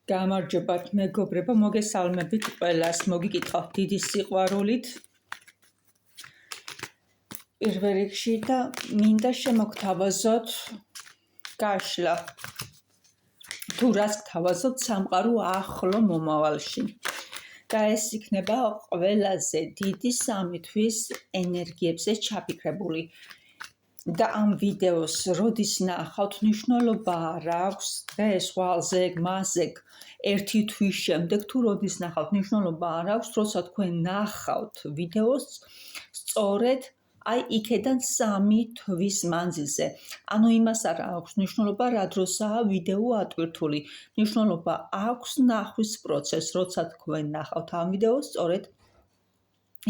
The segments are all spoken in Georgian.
გამარჯობათ მეგობრებო, მოგესალმებით ყველას, მოგიკითხავთ დიდი სიყვარულით პირველ რიგში და მინდა შემოგთავაზოთ გაშლა თუ რას გთავაზობთ სამყარო ახლო მომავალში და ეს იქნება ყველაზე დიდი 3 თვის ენერგიებზე ჩაფიქრებული და ამ ვიდეოს როდის ნახავთ მნიშვნელობა არ აქვს დღეს ხვალზე მასზე 1 თვის შემდეგ თუ როდის ნახავთ მნიშვნელობა არ აქვს როცა თქვენ ნახავთ ვიდეოს სწორედ აი იქედან 3 თვის მანძილზე ანუ იმას არ აქვს მნიშვნელობა რა დროსაა ვიდეო ატვირთული მნიშვნელობა აქვს ნახვის პროცესს როცა თქვენ ნახავთ ამ ვიდეოს სწორედ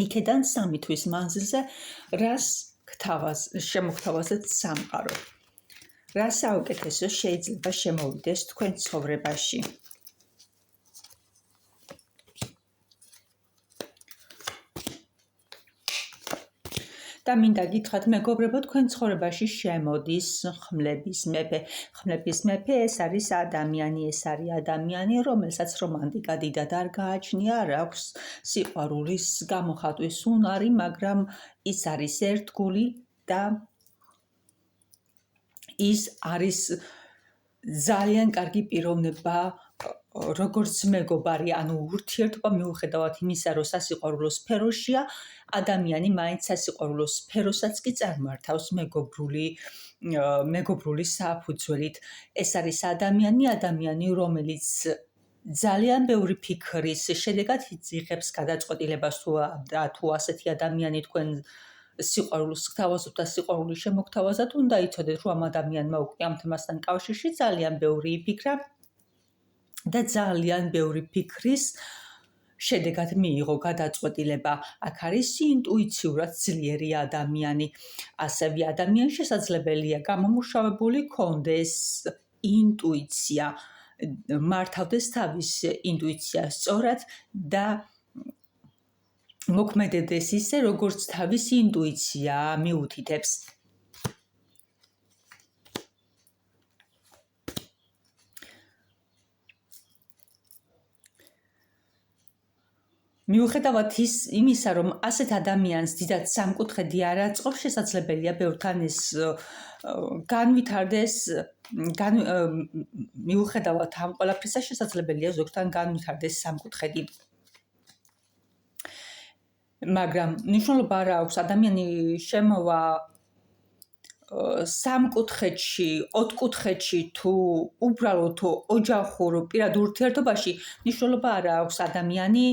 იქედან 3 თვის მანძილზე რას შემოგთავაზეთ სამყარო. რა საუკეთესო შეიძლება შემოვიდეს თქვენ ცხოვრებაში. და მინდა გითხრათ მეგობრებო თქვენ ცხოვრებაში შემოდის ხმლების მეფე. ხმლების მეფე ეს არის ადამიანი, ეს არის ადამიანი, რომელსაც რომანტიკა დიდად არ გააჩნია, არ აქვს სიყვარულის გამოხატვის უნარი, მაგრამ ის არის ერთგული და ის არის ძალიან კარგი პიროვნება როგორც მეგობარი, ანუ ურთიერთობა მიუხედავად იმისა, რომ სასიყვარულო სფეროშია, ადამიანი მაინც სასიყვარულო სფეროსაც კი წარმართავს მეგობრული საფუძველით. ეს არის ადამიანი, რომელიც ძალიან ბევრი ფიქრის შედეგად იღებს გადაწყვეტილებას თუ ასეთი ადამიანი თქვენ სიყვარულს გთავაზობთ და სიყვარული შემოგთავაზათ, უნდა იცოდეთ, რომ ამ ადამიანმა უკვე ამ თემასთან კავშირში ძალიან ბევრი იფიქრა და ძალიან ბევრი ფიქრის შედეგად მიიღო გადაწყვეტილება. აქ არის ინტუიციურად ძლიერი ადამიანი. ასევე ადამიანს შესაძლებელია გამომუშავებული ქონდეს ინტუიცია, მართავდეს თავის ინტუიციას სწორად და მოქმედებდეს ისე, როგორც თავის ინტუიცია მიუთითებს. მიუხედავად იმისა, რომ ასეთ ადამიანს დიდად სამკუთხედი არ აწყობს, შესაძლებელია ბევრთან ეს განვითარდეს, მიუხედავად ამ ყველაფრისა, შესაძლებელია ზოგთან განვითარდეს სამკუთხედი. მაგრამ მნიშვნელობა არ აქვს ადამიანი შემოვა 3 კუთხედში, 4 კუთხედში თუ უბრალოდ ოჯახურ პირად ურთიერთობაში, მნიშვნელობა არ აქვს ადამიანი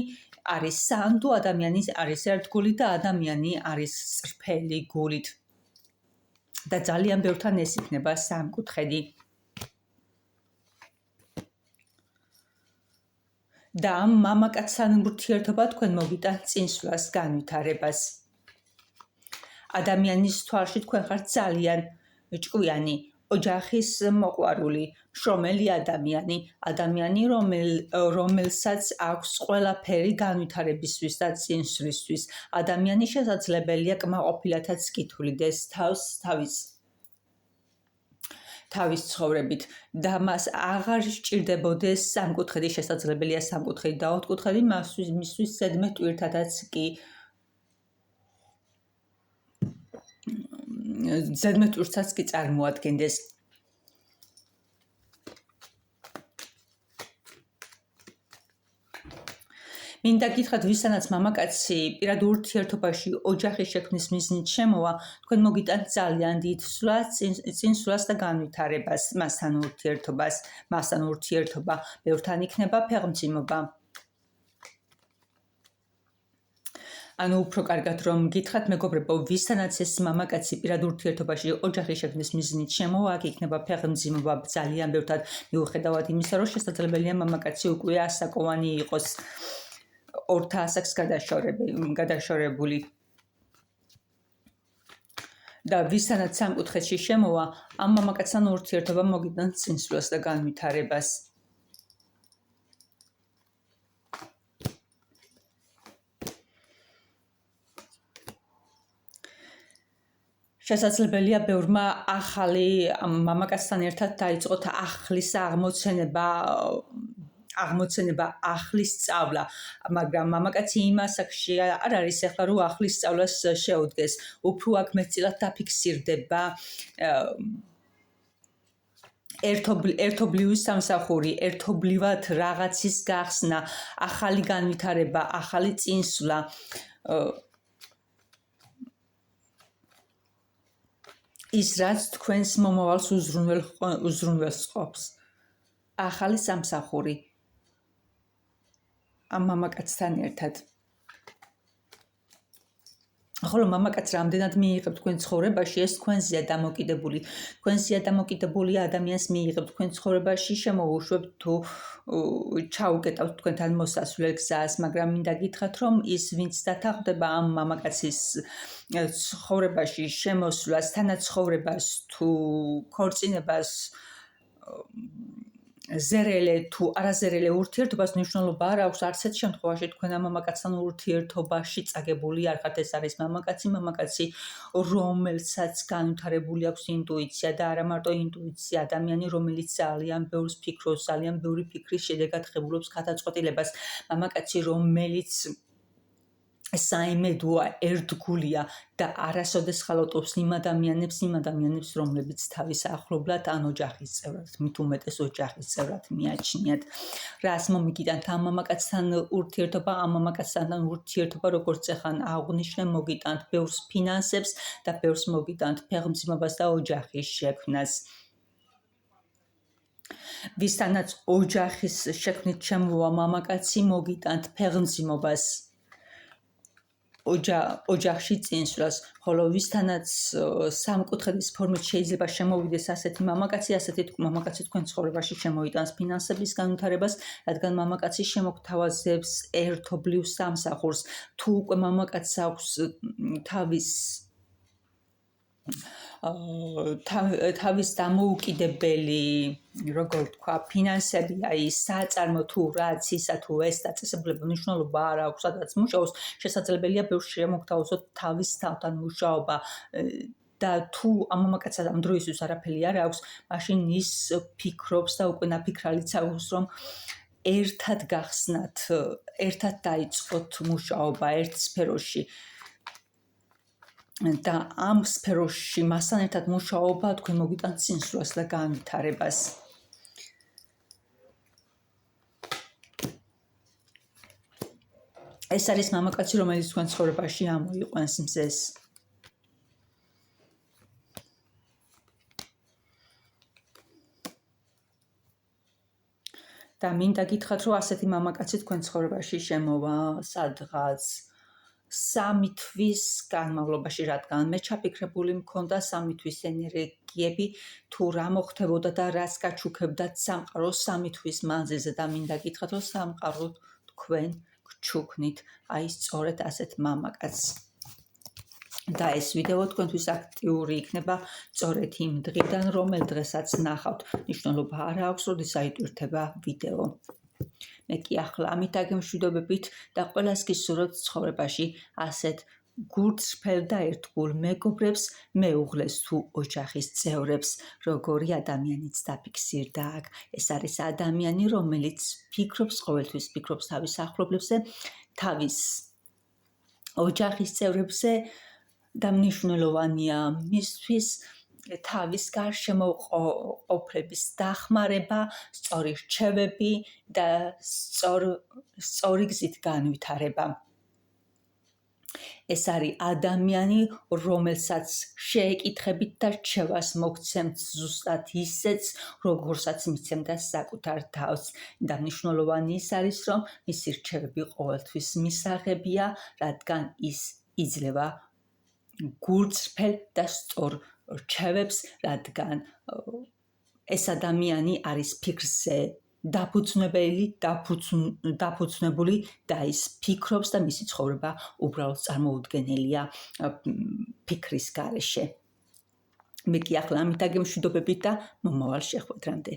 არის სანდო, ადამიანი არის ერთგული და ადამიანი არის წრფელი გულით. და ძალიან ბევრთან ეს იქნება 3 კუთხედი. და ამ მამაკაცთან ურთიერთობა თქვენ მოგიტანთ წინსვლას, განვითარებას. ადამიანის თვალში თქვენ ხართ ძალიან ჭკვიანი, ოჯახის მოყვარული, შრომელი ადამიანი, რომელსაც აქვს ყველაფერი განვითარებისთვის და წინსვლისთვის. ადამიანი შესაძლებელია კმაყოფილათაც კითხულდეს თავის ცხოვრებით და მას აღარ სჭირდებოდეს 3 კუთხედი, შესაძლებელია 3 კუთხედი და 4 კუთხედი, მისთვის ზედმეტ ტვირთადაც კი ზედმეტ ტვირთსაც კი წარმოადგენდეს. მინდა გითხრათ, ვისთანაც მამაკაცი პირად ურთიერთობაში ოჯახის შექმნის მიზნით შემოვა, თქვენ მოგიტანთ ძალიან დიდ წინსვლას და განვითარებას, მასთან ურთიერთობა, ბევრთან იქნება ფეხმძიმობა. ანუ უფრო კარგად რომ გითხრათ მეგობრებო, ვისთანაც ეს მამაკაცი პირად ურთიერთობაში ოჯახის შექმნის მიზნით შემოვა, აქ იქნება ფეხმძიმობა ძალიან ბევრთან, მიუხედავად იმისა, რომ შესაძლებელია მამაკაცი უკვე ასაკოვანი იყოს 2 ასაკს გადაშორებული. და ვისთანაც 3 კუთხედში შემოვა, ამ მამაკაცთან ურთიერთობა მოგიტანთ წინსვლას და განვითარებას. შესაძლებელია ბევრმა ახალი მამაკაცთან ერთად დაიწყოთ ახლის აღმოცენება აღმოცენება ახლის სწავლა, მაგრამ მამაკაცი იმ ასაკში არ არის ახლა რომ ახლის სწავლას შეუდგეს, უფრო აქ მეტწილად დაფიქსირდება ერთობლივი სამსახური, ერთობლივად რაღაცის გახსნა, ახალი განვითარება, ახალი წინსვლა, ის რაც თქვენს მომავალს უზრუნველს ყოფს. ახალი სამსახური ამ მამაკაცთან ერთად. ხოლო მამაკაც რამდენად მიიღებ თქვენ ცხოვრებაში, ეს თქვენზეა დამოკიდებული. თქვენზეა დამოკიდებული ადამიანს მიიღებ თქვენ ცხოვრებაში, შემოუშვებთ თუ ჩაუკეტავთ თქვენთან მოსასვლელ გზას, მაგრამ მინდა გითხრათ, რომ ის ვინც დათანხმდება ამ მამაკაცის ცხოვრებაში შემოსვლას, თანაცხოვრებას თუ ქორწინებას, ზერელე თუ არაზერელე ურთიერთობას მნიშვნელობა არ აქვს არც ერთ შემთხვევაში თქვენ ამ მამაკაცთან ურთიერთობაში წაგებული არ ხართ. ეს არის მამაკაცი, რომელსაც განვითარებული აქვს ინტუიცია და არა მარტო ინტუიცია, ადამიანი, რომელიც ძალიან ბევრს ფიქრობს, ძალიან ბევრი ფიქრის შედეგად ღებულობს გადაწყვეტილებას, მამაკაცი, რომელიც საიმედოა, ერთგულია და არასოდეს ხალოტობს იმ ადამიანებს, რომლებიც თავის ახლობლად ან ოჯახის წევრად, მით უმეტეს ოჯახის წევრად მიაჩნიათ. რას მომიგიდანთ ამ მამაკაცთან ურთიერთობა, როგორც ეხან აღვნიშნე, მოგიტანთ ბევრს ფინანსებს და ბევრს მოგიტანთ ფეხმძიმობას და ოჯახის შექმნას. ვისთანაც ოჯახის შექმნით შემოვა მამაკაცი, მოგიტანთ ფეხმძიმობას. ოჯახში წინსვლას, ხოლო ვისთანაც სამკუთხედის ფორმით შეიძლება შემოვიდეს ასეთი მამაკაცი თქვენ ცხოვრებაში შემოიტანს ფინანსების განვითარებას, რადგან მამაკაცი შემოგთავაზებს ერთობლივ სამსახურს. თუ უკვე მამაკაცს აქვს თავის დამოუკიდებელი, როგორ ვთქვა, ფინანსები, აი საწარმო თუ რაც ისა თუ ეს დაწესებულება მნიშვნელობა არ აქვს, სადაც მუშაობს, შესაძლებელია ბევრს შემოგთავაზოთ თავის თავთან მუშაობა და თუ ამ მამაკაცს ამ დროისთვის არაფერი არ აქვს, მაშინ ის ფიქრობს და უკვე ნაფიქრალიც აქვს, რომ ერთად გახსნათ, ერთად დაიწყოთ მუშაობა ერთ სფეროში. და ამ სფეროში მასთან ერთად მუშაობა თქვენ მოგიტანთ წინსვლას და განვითარებას. ეს არის მამაკაცი, რომელიც თქვენ ცხოვრებაში ამოიყვანს მზეს. და მინდა გითხრათ, რომ ასეთი მამაკაცი თქვენ ცხოვრებაში შემოვა სადღაც 3 თვის განმავლობაში, რადგან მე ჩაფიქრებული მქონდა 3 თვის ენერგიები თუ რა მოხდებოდა და რაც გაჩუქებდათ სამყაროს 3 თვის მანძილზე და მინდა გითხრათ, რომ სამყარო თქვენ გჩუქნით, აი სწორედ ასეთ მამაკაცს. და ეს ვიდეო თქვენთვის აქტიური იქნება სწორედ იმ დღიდან, რომელ დღესაც ნახავთ. მნიშვნელობა არ აქვს, როდის აიტვირთება ვიდეო. მე კი ახლა ამით აგემშვიდობებით და ყველას გისურვებთ ცხოვრებაში ასეთ გულწრფელ და ერთგულ მეგობრებს, მეუღლეს თუ ოჯახის წევრებს, როგორი ადამიანიც დაფიქსირდა აქ. ეს არის ადამიანი, რომელიც ყოველთვის ფიქრობს თავის ახლობლებზე, თავის ოჯახის წევრებზე და მნიშვნელოვანია მისთვის თავის გარშემო ყოფლების დახმარება, სწორი რჩევები და სწორი გზით განვითარება. ეს არის ადამიანი, რომელსაც შეეკითხებით და რჩევას მოგცემთ ზუსტად ისეც, როგორცაც მიცემდა საკუთარ თავს. და მნიშვნელოვანი ის არის, რომ მისი რჩევები ყოველთვის მისაღებია, რადგან ის იძლევა გულწრფელ და სწორ რჩევებს, რადგან ეს ადამიანი არის ფიქრზე დაფუძნებული და ის ფიქრობს და მისი ცხოვრება უბრალოდ წარმოუდგენელია ფიქრის გარეშე. მე კი ახლა ამით აგემშვიდობებით და მომავალ შეხვედრამდე.